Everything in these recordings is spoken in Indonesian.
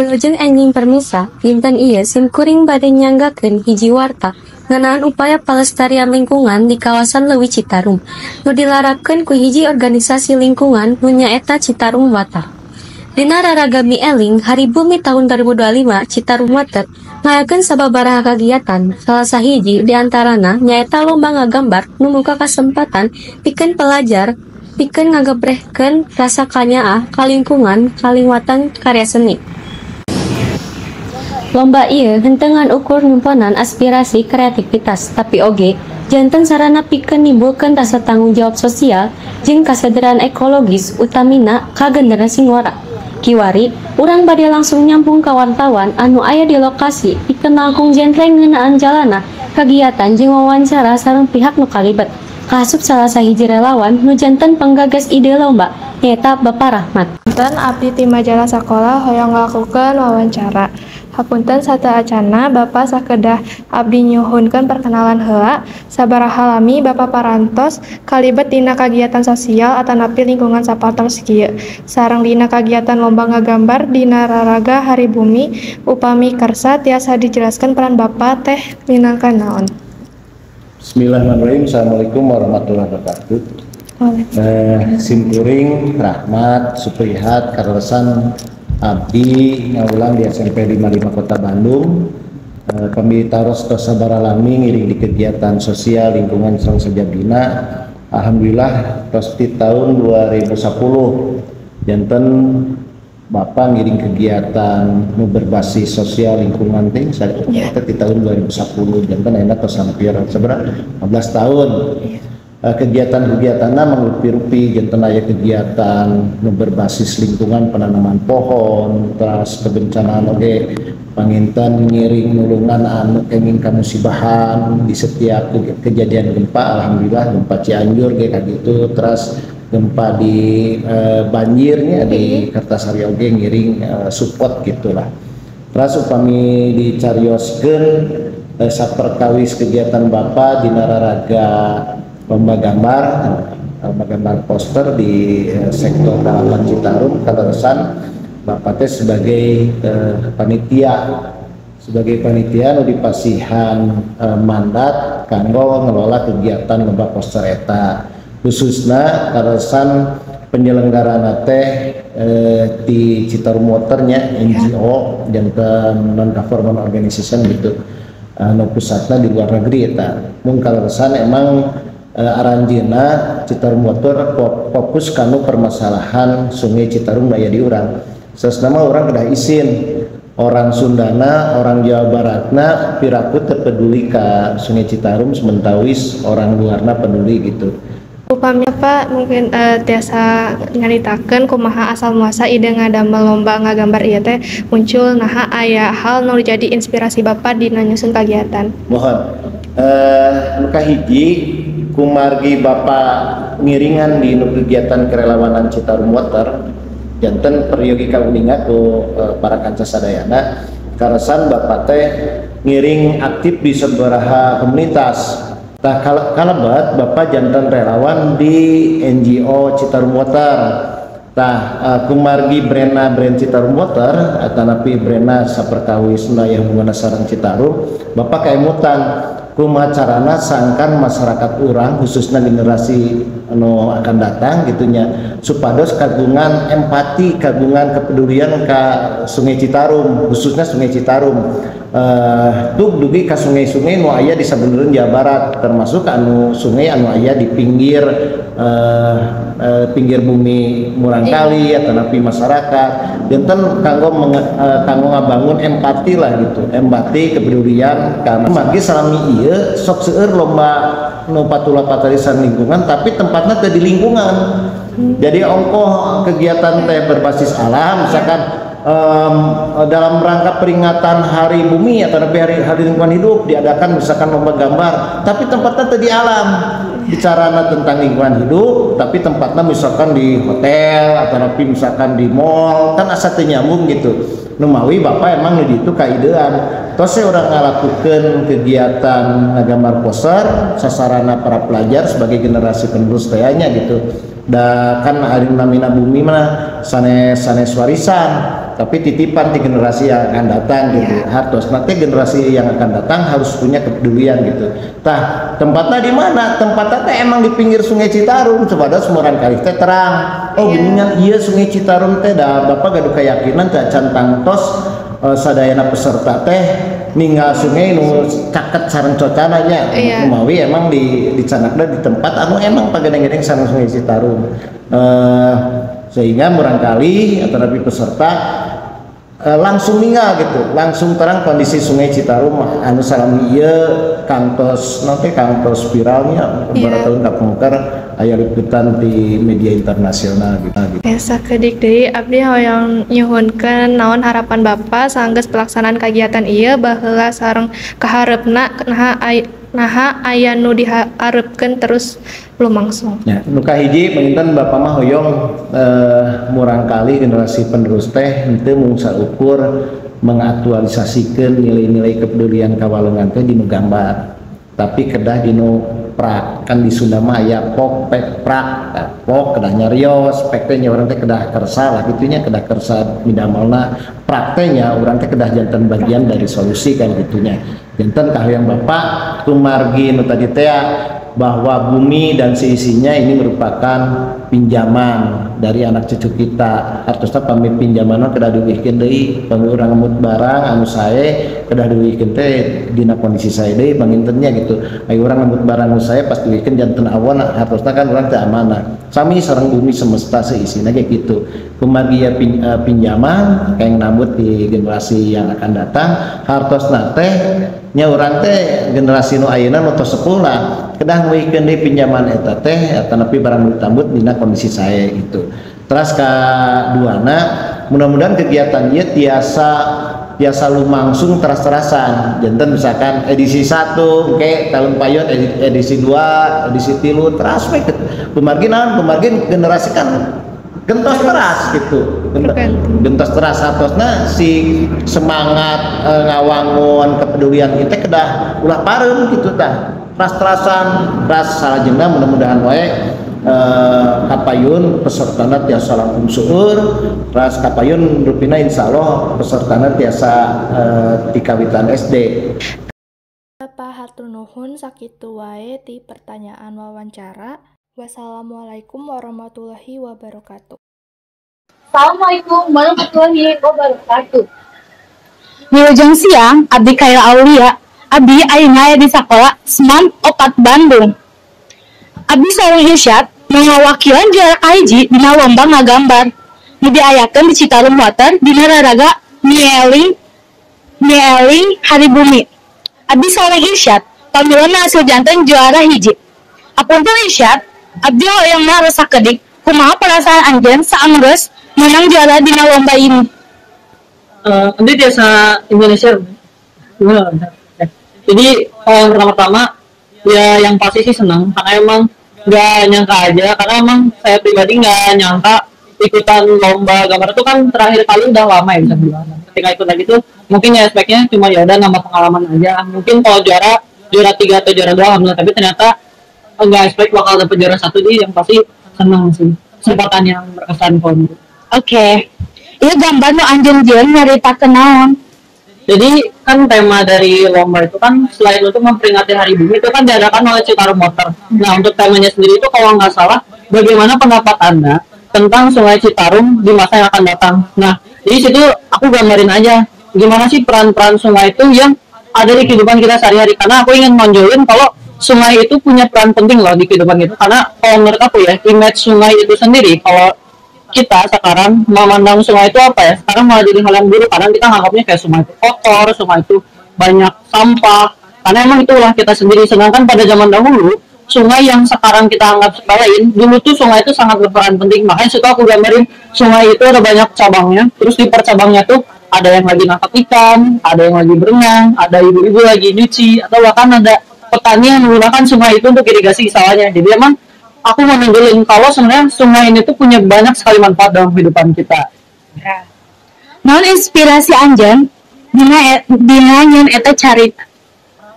Wilujeng enjing permisa, dinten ieu simkuring bade nyanggakeun hiji warta ngeunaan upaya pelestarian lingkungan di kawasan Leuwi Citarum nu dilarakeun ku hiji organisasi lingkungan nu nyaeta Citarum Water. Dina raragami eling Hari Bumi tahun 2025 Citarum Water ngayakeun sababaraha kagiatan, salah sahiji diantarana nyaeta lomba ngagambar nu muka kasempatan pikeun pelajar pikeun ngagebrehkeun rasa kanyaah ka lingkungan kaliwatan karya seni. Lomba ieu henteu ngan ukur nyimpenan aspirasi kreativitas, tapi oge janten sarana pikeun nimbulkeun rasa tanggung jawab sosial jeung kasadaran ekologis utamina ka generasi ngora. Kiwari, urang bade langsung nyambung ka wartawan anu aya di lokasi pikeun langkung jentreng ngeunaan jalana kagiatan jeung wawancara sareng pihak nu kalibet. Kaasup salah sahiji relawan nu janten penggagas ide lomba nyaeta Bapak Rahmat. Punten abdi ti majalah sakola hoyong ngalakukeun wawancara. Hapunten sateacana Bapak sakedah abdi nyuhunkeun perkenalan heula sabaraha lami Bapak parantos kalibet dina kagiatan sosial atanapi lingkungan sapatos kieu. Sareng dina kagiatan lomba ngagambar dina raraga Hari Bumi upami kersa tiasa dijelaskeun peran Bapak teh minangka naon. Bismillahirrahmanirrahim. Assalamualaikum warahmatullahi wabarakatuh. Simkuring Rahmat Suprihat karesan abdi ngaulang di SMP 55 Kota Bandung. Kami taros sabaralami ngiring di kegiatan sosial lingkungan sareng sejabina. Alhamdulillah pasti tahun 2010 janten Bapak ngiring kegiatan nu berbasis sosial lingkungan ting di tahun 2010 janten ayeuna tos hampir seberapa 15 tahun. Kegiatan-kegiatanna mangrupi-rupi janten aya kegiatan nu berbasis lingkungan penanaman pohon, terus kebencanaan oge panginten ngiring nulungan anu kenging kamusibahan di setiap kejadian gempa. Alhamdulillah gempa Cianjur ge kagitu, terus gempa di banjirnya di Kertasari oge ngiring support gitulah. Terus upami dicarioskeun saperkawis kegiatan Bapak dina raraga lomba gambar poster di sektor Dalaman Citarum kaleresan Bapak teh sebagai panitia nu dipasihan mandat kanggo ngelola kegiatan lomba poster eta. Khususna kaleresan penyelenggarana teh di Citarum Waternya NGO janten non government organization gitu anu pusatna di luar negeri eta. Mun kaleresan emang aranjeunna Citarum Water fokus kanu permasalahan Sungai Citarum daya di urang. Saesna mah urang kedah izin orang Sundana, orang Jawa Baratna piraku terpeduli ka Sungai Citarum sementawis orang luarna peduli gitu. Upami Pak mungkin tiasa nyaritakeun kumaha asal muasal ide ngadamel lomba ngagambar ieu teh muncul naha aya hal nu jadi inspirasi Bapak dina nyusun kagiatan. Mohon nu kahiji kumargi Bapak ngiringan di kegiatan kerelawanan Citarum Water janten peryogi kauninga ku para kanca sadayana karesan Bapak teh ngiring aktif di sabaraha komunitas. Tah kalabat Bapak janten relawan di NGO Citarum Water. Tah kumargi brand Citarum Water atanapi brand saperkawis daya hubungan sareng Citarum Bapak kaemutan kumaha carana sangkan masyarakat urang khususnya generasi anu akan datang gitunya supados kagungan empati kagungan kepedulian ka Sungai Citarum khususnya Sungai Citarum dugi ka sungai-sungai nu aya di sabeneureuh Jawa Barat termasuk anu sungai anu aya di pinggir bumi murangkali atanapi masyarakat janten kanggo ngabangun empati lah gitu empati kepedulian karena magi salami ieu sok seueur lomba nu patulah patarisan lingkungan tapi tempatnya teh di lingkungan. Jadi ongkoh kegiatan teh berbasis alam misalkan dalam rangka peringatan Hari Bumi atau hari lingkungan hidup diadakan misalkan lomba gambar tapi tempatnya teh di alam bicarana tentang lingkungan hidup tapi tempatnya misalkan di hotel atau misalkan di mall kan asa teu nyambung gitu. Numawi Bapak emang nu ditu kaidean tos urang ngalakukeun kegiatan ngagambar poster sasarana para pelajar sebagai generasi penerus tayanya gitu. Da kan ari namina bumi mah sanes warisan tapi titipan di generasi yang akan datang gitu. Hartos nanti generasi yang akan datang harus punya kepedulian gitu. Tah tempatnya di mana? Tempatnya teh emang di pinggir Sungai Citarum. Coba semuran kali teh terang. Oh geningan iya Sungai Citarum teh dah bapak gaduh keyakinan teh can tos sadayana peserta teh ninggal sungai nu caket sareng cocana nya umawi emang di canakna di tempat anu emang pagadeng-gedeng sareng Sungai Citarum. Sehingga murangkali atau nabi peserta langsung ninggal gitu, langsung terang kondisi Sungai Citarum anu salami ieu kantos nanti kantos viralnya beberapa tahun kapungker aya liputan di media internasional gitu. Sakedik deui abdi hoyong nyuhunkeun naon harapan Bapak sanggeus pelaksanaan kegiatan ieu baheula sareng kaharepna naha aya nu diharepkeun terus lumangsung. Ya, nu kahiji penginten Bapak mah hoyong murangkali generasi penerus teh henteu mung saukur mengaktualisasikeun nilai-nilai kepedulian kawalengan teh dinu gambar, tapi kedah dinu prak. Kan di Sunda mah aya pok pek prak, pok kedah nyarios, pek teh nya urang teh kedah kersa lah gitunya, kedah kersa midamelna, prak teh nya urang teh kedah janten bagian dari solusi kan gitunya. Janten kahoyong Bapak kumargi nu tadi teh bahwa bumi dan seisinya ini merupakan pinjaman dari anak cucu kita. Hartosna pamit pinjamanna kedah diwihkeun deui, pamit urang ngemut barang anu sae kedah diwihkeun teh dina kondisi sae deui pangintennya gitu. Aya urang ngemut barang anu sae pas diwihkeun janten awon hartosna kan urang teh amanah. Sami sareng bumi semesta seisina ge kitu. Kumargi pinjaman kaeng nambut di generasi yang akan datang. Hartosna teh nya urang teh generasi nu ayeuna nu tos sepulah kedah ngeuikeun deui pinjaman eta teh tanapi barang ditambut dina kondisi sae gitu. Terus kaduana mudah-mudahan kegiatan ieu tiasa lumangsung teras-terasan. Janten misalkan edisi 1 engke tahun payot edisi 2 edisi 3 teras we kumargi naon kumargi generasi kan gentos teras gitu, gentos teras hartosna si semangat ngawangun kepedulian kita kedah ulah parem gitu tah teras-terasan ras salajengna mudah-mudahan wae kapayun pesertana tiasa langkung seueur ras kapayun rupina insyaallah pesertana tiasa ti kawitan SD. Bapak hatur nuhun sakitu wae ti pertanyaan wawancara. Wassalamualaikum warahmatullahi wabarakatuh. Assalamualaikum warahmatullahi wabarakatuh. Wilujeng siang, abdi Khairil Aulia. Abdi ayeuna aya di sakola Seman 4 Bandung. Abdi sareng Irsyad ngawakilan juara kahiji dina lomba ngagambar. Nu diayakeun di Citarum Water dina raraga Nieling Hari Bumi. Abdi sareng Irsyad pamilana hasil janten juara hiji. Apunten Irsyad, abdi hoyong mah sakedik kumaha perasaan anjeun saanggeus menang juara dina lomba ini. Nanti biasa Indonesia gimana? Jadi yang pertama-tama ya yang pasti sih senang karena emang nggak nyangka aja, karena emang saya pribadi nggak nyangka ikutan lomba gambar itu kan terakhir kali udah lama ya bisa bilang. Ketika ikut lagi tuh mungkin ya aspeknya cuma ya udah nambah pengalaman aja. Mungkin kalau juara 3 atau juara 2 alhamdulillah, tapi ternyata nggak expect bakal dapet juara 1, jadi yang pasti senang sih, kesempatan yang berkesan pun. Oke. Ieu gambar nu anjeun jieun nyaritakeun naon? Jadi kan tema dari lomba itu kan selain untuk memperingati Hari Bumi itu kan diadakan oleh Citarum Water. Nah untuk temanya sendiri itu kalau nggak salah, bagaimana pendapat Anda tentang Sungai Citarum di masa yang akan datang? Nah di situ aku gambarin aja gimana sih peran-peran sungai itu yang ada di kehidupan kita sehari-hari. Karena aku ingin nonjolin kalau sungai itu punya peran penting loh di kehidupan kita. Karena kalau menurut aku ya, image sungai itu sendiri kalau kita sekarang memandang sungai itu apa ya, sekarang malah jadi hal yang buruk karena kita nganggapnya kayak sungai itu kotor, sungai itu banyak sampah, karena emang itulah kita sendiri. Sedangkan pada zaman dahulu sungai yang sekarang kita anggap sepelein, dulu tuh sungai itu sangat berperan penting. Makanya suka aku gambarin sungai itu ada banyak cabangnya, terus di percabangnya tuh ada yang lagi nangkap ikan, ada yang lagi berenang, ada ibu-ibu lagi nyuci, atau bahkan ada petani yang menggunakan sungai itu untuk irigasi sawahnya. Jadi emang aku mau nunjukin kalau sebenarnya sungai ini tuh punya banyak sekali manfaat dalam kehidupan kita. Naon inspirasi anjeun dina nyeun eta carita?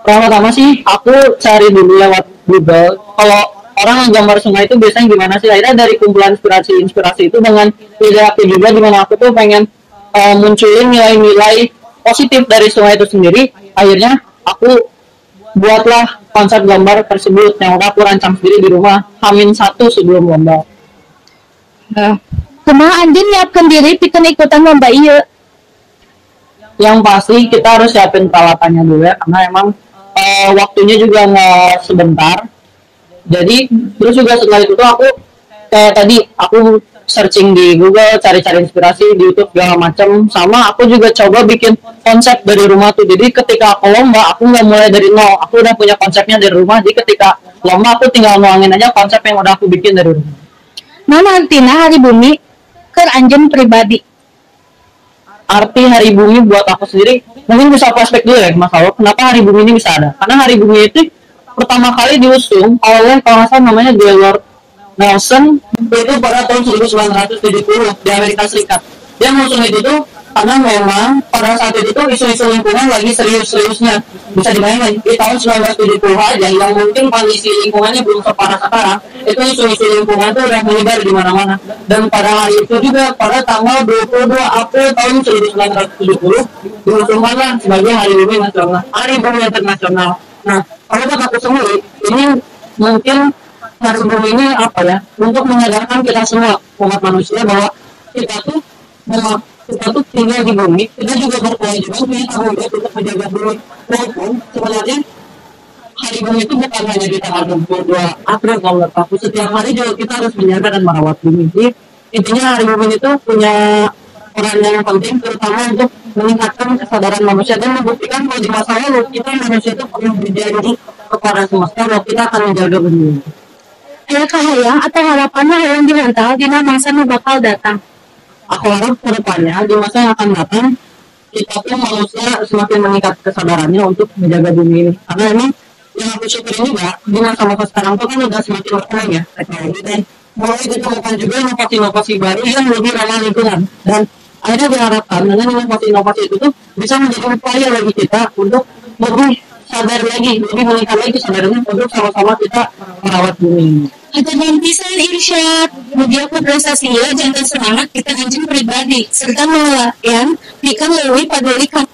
Pertama sih aku cari dulu lewat Google. Kalau orang yang gambar sungai itu biasanya gimana sih? Akhirnya dari kumpulan inspirasi itu dengan ide aku juga, dimana aku tuh pengen munculin nilai-nilai positif dari sungai itu sendiri. Akhirnya aku buatlah konsep gambar tersebut yang udah aku rancang sendiri di rumah H-1 sebelum lomba. Nah, kumaha anjeun nyiapkeun diri pikeun ikutan lomba ieu? Yang pasti kita harus siapin peralatannya dulu ya, karena emang waktunya juga nggak sebentar. Jadi terus juga setelah itu tuh aku kayak tadi aku searching di Google, cari-cari inspirasi di YouTube segala macam, sama aku juga coba bikin konsep dari rumah tuh. Jadi ketika aku lomba aku nggak mulai dari nol, aku udah punya konsepnya dari rumah. Jadi ketika lomba aku tinggal nuangin aja konsep yang udah aku bikin dari rumah. Mana artina Hari Bumi keur anjeun pribadi? Arti Hari Bumi buat aku sendiri, mungkin bisa flashback dulu ya Mas Alok, kenapa Hari Bumi ini bisa ada? Karena Hari Bumi itu pertama kali diusung oleh kalau nggak salah namanya Gaylord Nelson itu pada tahun 1970 di Amerika Serikat. Dia ngusung itu tuh karena memang pada saat itu tuh isu-isu lingkungan lagi serius-seriusnya. Bisa dibayangkan di tahun 1970 aja yang mungkin kondisi lingkungannya belum separah sekarang, itu isu-isu lingkungan tuh udah menyebar di mana-mana. Dan pada hari itu juga pada tanggal 22 April tahun 1970 diusungkanlah sebagai Hari Bumi Nasional, Hari Bumi Internasional. Nah, kalau buat aku sendiri, ini mungkin Hari Bumi ini apa ya? Untuk menyadarkan kita semua umat manusia bahwa kita tuh tinggal di bumi, kita juga berkewajiban punya tanggung jawab untuk menjaga bumi. Walaupun sebenarnya Hari Bumi itu bukan hanya di tanggal 22 April kalau menurut aku, setiap hari juga kita harus menjaga dan merawat bumi. Jadi intinya Hari Bumi itu punya peran yang penting, terutama untuk meningkatkan kesadaran manusia dan membuktikan bahwa di masa lalu kita manusia itu pernah berjanji kepada semesta bahwa kita akan menjaga bumi. Aya kahayang atau harapanna hayang dihantal dina masa nu bakal datang? Aku harap ke depannya di masa yang akan datang kita pun manusia semakin meningkat kesadarannya untuk menjaga bumi ini. Karena emang yang aku syukurin juga di masa-masa sekarang tuh kan udah semakin berkembang ya teknologi, dan mulai ditemukan juga inovasi-inovasi baru yang lebih ramah lingkungan. Dan akhirnya diharapkan dengan inovasi-inovasi itu tuh bisa menjadi upaya bagi kita untuk lebih sadar lagi, lebih meningkat lagi kesadarannya untuk sama-sama kita merawat bumi ini. Hatur pisan Irsyad, mugia prestasi ieu janten semangat kita anjeun pribadi serta melalayan pikeun leuwih paduli ka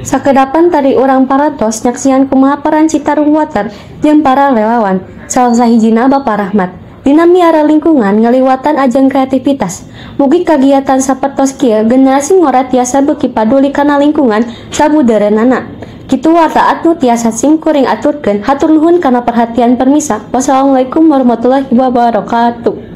Sakedapan tadi orang parantos nyaksian kumaha peran Citarum Water jeung para relawan. Salah sahijina Bapak Rahmat dina miara lingkungan ngaliwatan ajang kreativitas. Mugi kagiatan sapertos kieu generasi ngora tiasa beuki paduli kana lingkungan sabudarenana. Kitu wartaat nu tiasa sing kuring aturkeun hatur nuhun kana perhatian permisa. Wassalamualaikum warahmatullahi wabarakatuh.